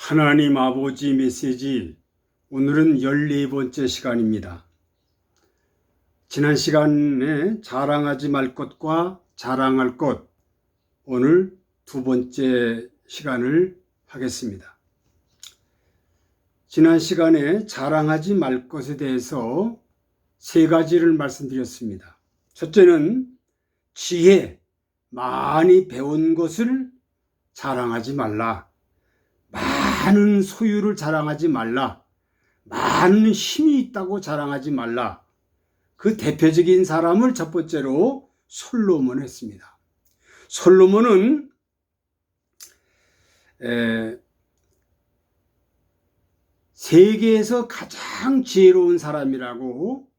하나님 아버지 메시지, 오늘은 14번째 시간입니다. 지난 시간에 자랑하지 말 것과 자랑할 것, 오늘 두 번째 시간을 하겠습니다. 지난 시간에 자랑하지 말 것에 대해서 세 가지를 말씀드렸습니다. 첫째는 지혜, 많이 배운 것을 자랑하지 말라. 많은 소유를 자랑하지 말라. 많은 힘이 있다고 자랑하지 말라. 그 대표적인 사람을 첫 번째로 솔로몬 했습니다. 솔로몬은 세계에서 가장 지혜로운 사람이라고,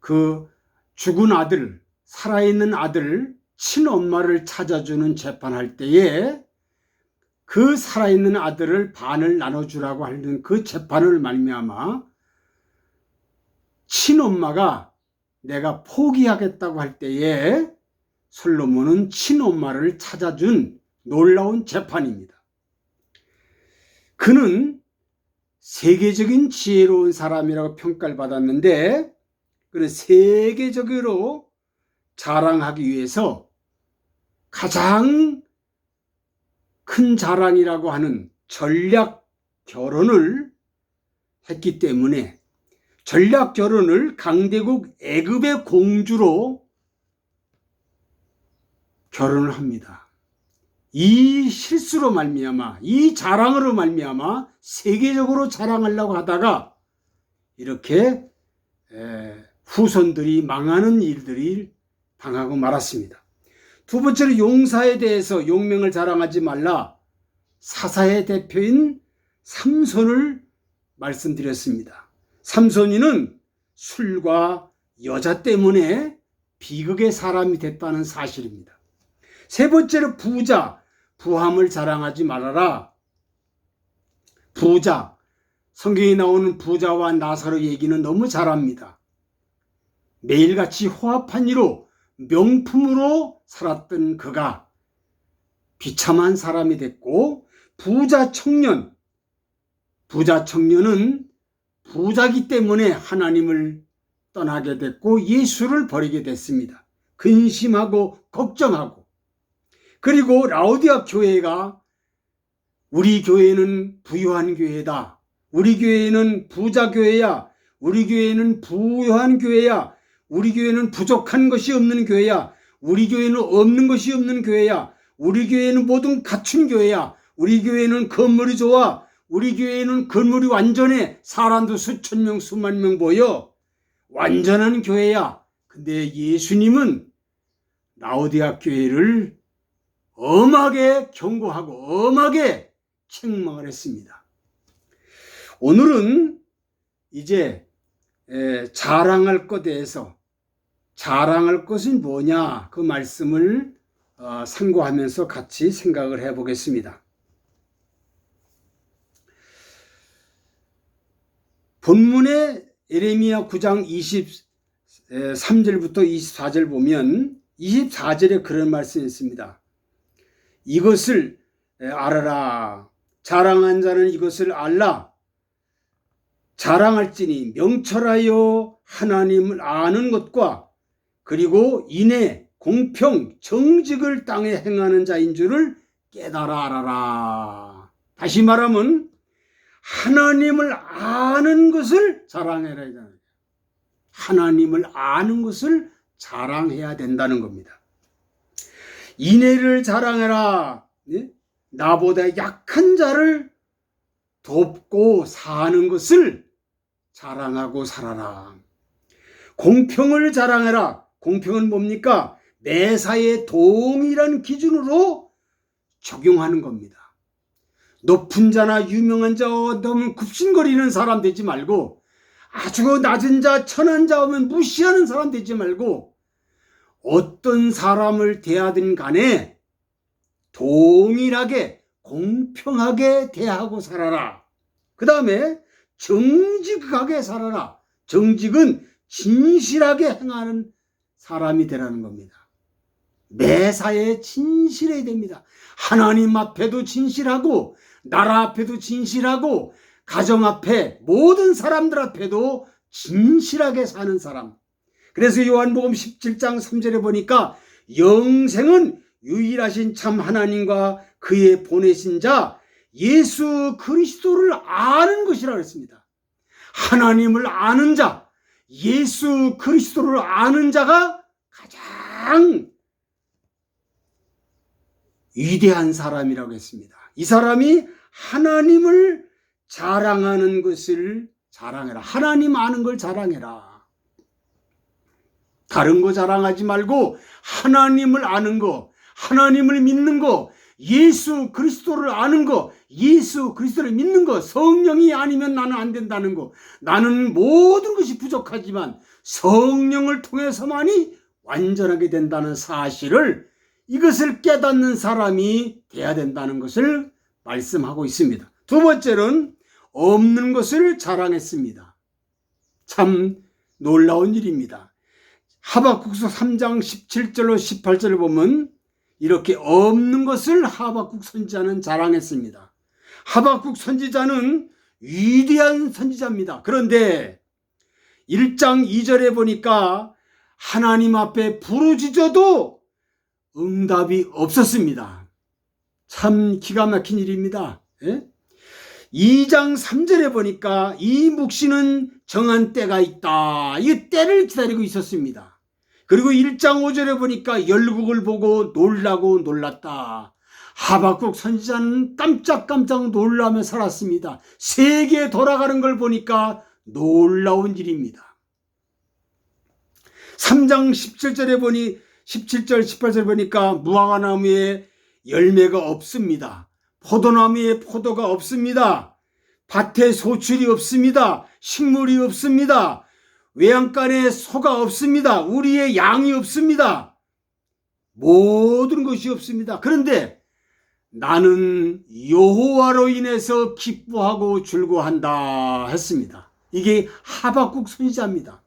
그 죽은 아들, 살아있는 아들, 친엄마를 찾아주는 재판할 때에 그 살아있는 아들을 반을 나눠주라고 하는 그 재판을 말미암아 친엄마가 내가 포기하겠다고 할 때에 솔로몬은 친엄마를 찾아준 놀라운 재판입니다. 그는 세계적인 지혜로운 사람이라고 평가를 받았는데, 그는 세계적으로 자랑하기 위해서 가장 큰 자랑이라고 하는 전략 결혼을 했기 때문에, 전략 결혼을 강대국 애굽의 공주로 결혼을 합니다. 이 실수로 말미암아, 이 자랑으로 말미암아 세계적으로 자랑하려고 하다가 이렇게 후손들이 망하는 일들이 당하고 말았습니다. 두 번째로 용사에 대해서 용맹을 자랑하지 말라. 사사의 대표인 삼손을 말씀드렸습니다. 삼손이는 술과 여자 때문에 비극의 사람이 됐다는 사실입니다. 세 번째로 부함을 자랑하지 말아라. 부자, 성경에 나오는 부자와 나사로 얘기는 너무 잘합니다. 매일같이 호합한 이로 명품으로 살았던 그가 비참한 사람이 됐고, 부자 청년은 부자기 때문에 하나님을 떠나게 됐고 예수를 버리게 됐습니다. 근심하고 걱정하고. 그리고 라오디아 교회가 우리 교회는 부유한 교회다, 우리 교회는 부자 교회야, 우리 교회는 부유한 교회야, 우리 교회는 부족한 것이 없는 교회야, 우리 교회는 없는 것이 없는 교회야, 우리 교회는 모든 갖춘 교회야, 우리 교회는 건물이 좋아, 우리 교회는 건물이 완전해, 사람도 수천 명 수만 명 모여 완전한 교회야. 근데 예수님은 라오디아 교회를 엄하게 경고하고 엄하게 책망을 했습니다. 오늘은 이제 자랑할 것에 대해서, 자랑할 것은 뭐냐, 그 말씀을 상고하면서 같이 생각을 해보겠습니다. 본문의 예레미야 9장 23절부터 24절 보면 24절에 그런 말씀이 있습니다. 이것을 알아라. 자랑한 자는 이것을 알라. 자랑할지니 명철하여 하나님을 아는 것과 그리고 인애, 공평, 정직을 땅에 행하는 자인 줄을 깨달아 알아라. 다시 말하면 하나님을 아는 것을 자랑해라. 하나님을 아는 것을 자랑해야 된다는 겁니다. 인애를 자랑해라. 나보다 약한 자를 돕고 사는 것을 자랑하고 살아라. 공평을 자랑해라. 공평은 뭡니까? 매사에 동일한 기준으로 적용하는 겁니다. 높은 자나 유명한 자, 너무 굽신거리는 사람 되지 말고, 아주 낮은 자, 천한 자 오면 무시하는 사람 되지 말고, 어떤 사람을 대하든 간에 동일하게 공평하게 대하고 살아라. 그 다음에 정직하게 살아라. 정직은 진실하게 행하는 사람이 되라는 겁니다. 매사에 진실해야 됩니다. 하나님 앞에도 진실하고 나라 앞에도 진실하고 가정 앞에 모든 사람들 앞에도 진실하게 사는 사람. 그래서 요한복음 17장 3절에 보니까 영생은 유일하신 참 하나님과 그의 보내신 자 예수 그리스도를 아는 것이라고 했습니다. 하나님을 아는 자, 예수 그리스도를 아는 자가 가장 위대한 사람이라고 했습니다. 이 사람이 하나님을 자랑하는 것을 자랑해라. 하나님 아는 걸 자랑해라. 다른 거 자랑하지 말고 하나님을 아는 거, 하나님을 믿는 거, 예수 그리스도를 아는 거, 예수 그리스도를 믿는 거, 성령이 아니면 나는 안 된다는 거. 나는 모든 것이 부족하지만 성령을 통해서만이 완전하게 된다는 사실을, 이것을 깨닫는 사람이 돼야 된다는 것을 말씀하고 있습니다. 두 번째는 없는 것을 자랑했습니다. 참 놀라운 일입니다. 하박국서 3장 17절로 18절을 보면 이렇게 없는 것을 하박국 선지자는 자랑했습니다. 하박국 선지자는 위대한 선지자입니다. 그런데 1장 2절에 보니까 하나님 앞에 부르짖어도 응답이 없었습니다. 참 기가 막힌 일입니다. 2장 3절에 보니까 이 묵시는 정한 때가 있다. 이 때를 기다리고 있었습니다. 그리고 1장 5절에 보니까 열국을 보고 놀라고 놀랐다. 하박국 선지자는 깜짝깜짝 놀라며 살았습니다. 세계에 돌아가는 걸 보니까 놀라운 일입니다. 3장 17절에 보니 17절 18절 보니까 무화과나무에 열매가 없습니다. 포도나무에 포도가 없습니다. 밭에 소출이 없습니다. 식물이 없습니다. 외양간에 소가 없습니다. 우리의 양이 없습니다. 모든 것이 없습니다. 그런데 나는 여호와로 인해서 기뻐하고 즐거워한다 했습니다. 이게 하박국 선지자입니다.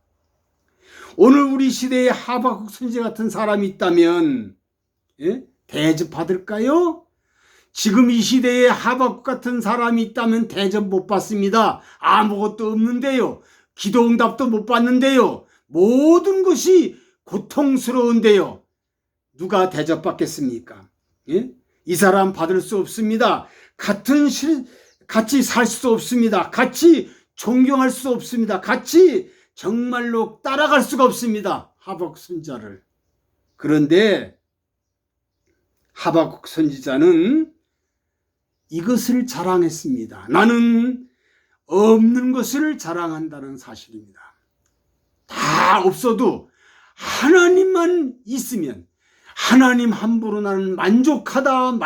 오늘 우리 시대에 하박국 선지자 같은 사람이 있다면 대접받을까요? 지금 이 시대에 하박국 같은 사람이 있다면 대접 못 받습니다. 아무것도 없는데요. 기도응답도 못 받는데요. 모든 것이 고통스러운데요. 누가 대접받겠습니까? 이 사람 받을 수 없습니다. 같이 살 수 없습니다. 같이 존경할 수 없습니다. 같이 정말로 따라갈 수가 없습니다. 하박국 선지자를. 그런데 하박국 선지자는 이것을 자랑했습니다. 나는 없는 것을 자랑한다는 사실입니다. 다 없어도 하나님만 있으면 하나님 함부로 나는 만족하다.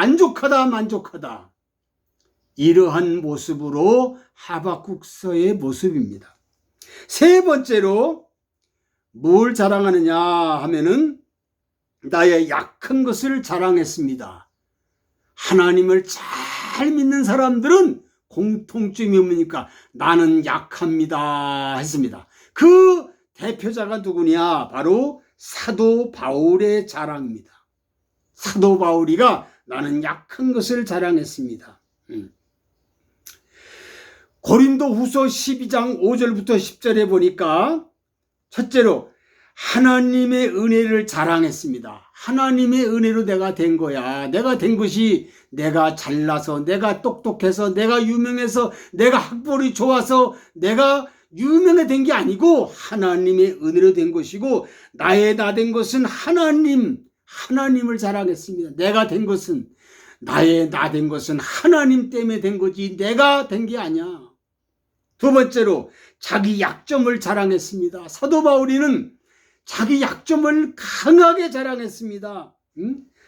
이러한 모습으로 하박국서의 모습입니다. 세 번째로 뭘 자랑하느냐 하면은 나의 약한 것을 자랑했습니다. 하나님을 잘 믿는 사람들은 공통점이 뭡니까? 나는 약합니다 했습니다. 그 대표자가 누구냐? 바로 사도 바울의 자랑입니다. 사도 바울이가 나는 약한 것을 자랑했습니다. 고린도 후서 12장 5절부터 10절에 보니까 첫째로 하나님의 은혜를 자랑했습니다. 하나님의 은혜로 내가 된 거야. 내가 된 것이 내가 잘나서, 내가 똑똑해서, 내가 유명해서, 내가 학벌이 좋아서 내가 유명해 된 게 아니고 하나님의 은혜로 된 것이고, 나의 나 된 것은 하나님을 자랑했습니다. 내가 된 것은, 나의 나 된 것은 하나님 때문에 된 거지 내가 된 게 아니야. 두 번째로 자기 약점을 자랑했습니다. 사도 바울이는 자기 약점을 강하게 자랑했습니다.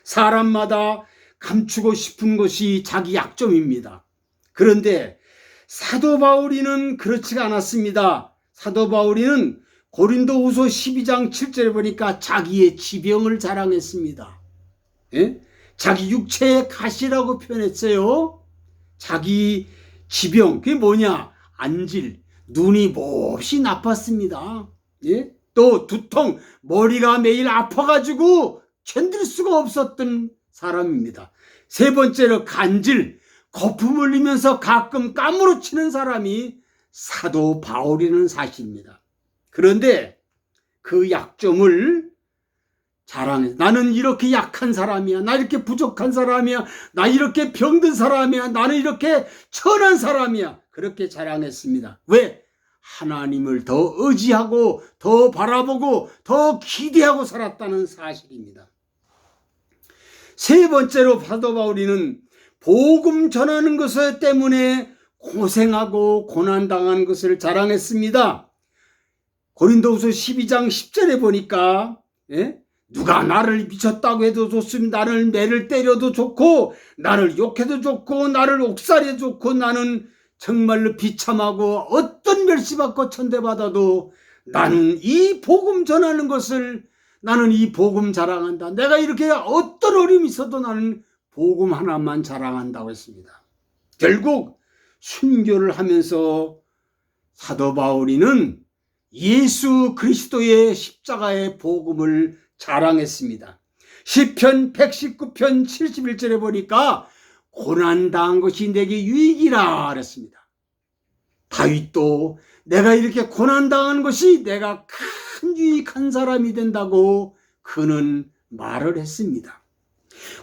사람마다 감추고 싶은 것이 자기 약점입니다. 그런데 사도 바울이는 그렇지가 않았습니다. 사도 바울이는 고린도후서 12장 7절에 보니까 자기의 지병을 자랑했습니다. 자기 육체의 가시라고 표현했어요. 자기 지병, 그게 뭐냐? 안질, 눈이 몹시 나빴습니다. 또 두통, 머리가 매일 아파가지고 견딜 수가 없었던 사람입니다. 세 번째로 간질, 거품 흘리면서 가끔 까무러치는 사람이 사도 바울이라는 사실입니다. 그런데 그 약점을 자랑해. 나는 이렇게 약한 사람이야. 나 이렇게 부족한 사람이야. 나 이렇게 병든 사람이야. 나는 이렇게 천한 사람이야. 그렇게 자랑했습니다. 왜? 하나님을 더 의지하고 더 바라보고 더 기대하고 살았다는 사실입니다. 세 번째로 사도 바울이는 복음 전하는 것 때문에 고생하고 고난당한 것을 자랑했습니다. 고린도후서 12장 10절에 보니까 누가 나를 미쳤다고 해도 좋습니다. 나를 매를 때려도 좋고 나를 욕해도 좋고 나를 옥살해도 좋고 나는 정말로 비참하고 어떤 멸시받고 천대받아도 나는 이 복음 전하는 것을 나는 이 복음 자랑한다. 내가 이렇게 어떤 어려움이 있어도 나는 복음 하나만 자랑한다고 했습니다. 결국 순교를 하면서 사도 바울이는 예수 그리스도의 십자가의 복음을 자랑했습니다. 시편 119편 71절에 보니까 고난당한 것이 내게 유익이라 그랬습니다. 다윗도 내가 이렇게 고난당한 것이 내가 큰 유익한 사람이 된다고 그는 말을 했습니다.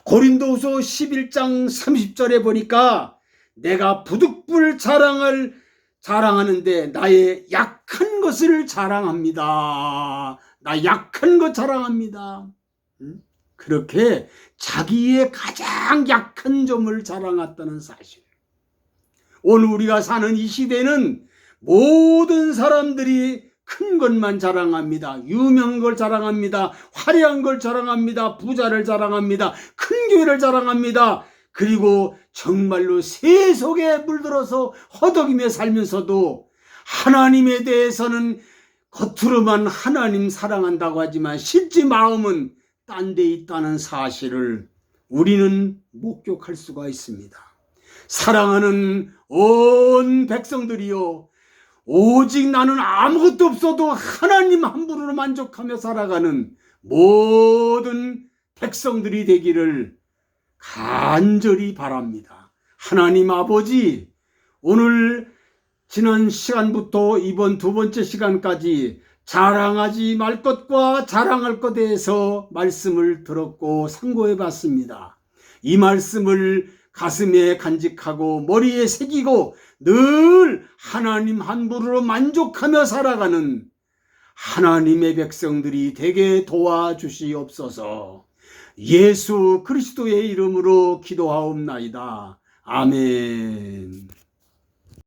고린도후서 11장 30절에 보니까 내가 부득불 자랑하는데 나의 약한 것을 자랑합니다. 나 약한 것 자랑합니다. 그렇게 자기의 가장 약한 점을 자랑했다는 사실. 오늘 우리가 사는 이 시대는 모든 사람들이 큰 것만 자랑합니다. 유명한 걸 자랑합니다. 화려한 걸 자랑합니다. 부자를 자랑합니다. 큰 교회를 자랑합니다. 그리고 정말로 세속에 물들어서 허덕이며 살면서도 하나님에 대해서는 겉으로만 하나님 사랑한다고 하지만 실제 마음은 딴 데 있다는 사실을 우리는 목격할 수가 있습니다. 사랑하는 온 백성들이요, 오직 나는 아무것도 없어도 하나님 한 분으로 만족하며 살아가는 모든 백성들이 되기를 간절히 바랍니다. 하나님 아버지, 오늘 지난 시간부터 이번 두 번째 시간까지 자랑하지 말 것과 자랑할 것에 대해서 말씀을 들었고 상고해 봤습니다. 이 말씀을 가슴에 간직하고 머리에 새기고 늘 하나님 한 분으로 만족하며 살아가는 하나님의 백성들이 되게 도와주시옵소서. 예수 그리스도의 이름으로 기도하옵나이다. 아멘.